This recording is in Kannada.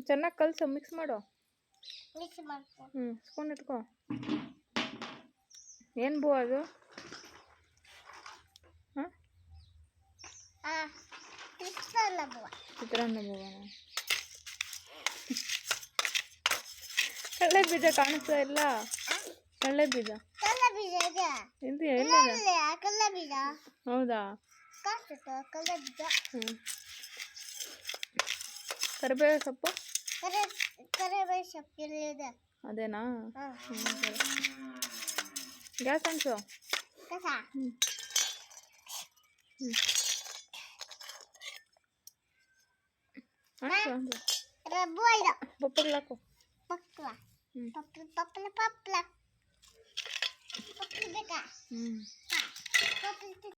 ಚೆನ್ನಾಗಿ ಕಲಸು, ಮಿಕ್ಸ್ ಮಾಡು. ಮಿಕ್ಸ್ ಮಾಡ್ಕೊ. ಸ್ಪೂನ್ ಇಟ್ಕೋ. ಏನು ಬೂ ಅದು? ಹಾಂ, ಚಿತ್ರಾನ್ನ ಬೂವ. ಚಿತ್ರಾನ್ನ ಬೂವನ? ಕಡಲೆ ಬೀಜ ಕಾಣಿಸ್ತಾ ಇಲ್ಲ. ಕಡಲೆ ಬೀಜ ಇದೆ. ಎಲ್ಲಿದೆ? ಕಡಲೆ ಬೀಜ ಹೌದಾ? ಕಾಣಿಸುತ್ತೆ ಕಡಲೆ ಬೀಜ. ಕರಿಬೇವು ಸೊಪ್ಪು? ಕರಿಬೇವು ಸೊಪ್ಪು ಇಲ್ಲಿದೆ. ಅದೇನಾ? ಗ್ಯಾಸ್ ಅನ್ಸು. ಕಸ ರಬ್ಬು ಇಲ್ಲ. ಪಪ್ಪಗಳು ಹಾಕು. ಪಪ್ಪಲ ಪಪ್ಪಲ ಪಪ್ಪಲ ಪಪ್ಪಲ ಪಪ್ಪಲ ಬೇಕಾ?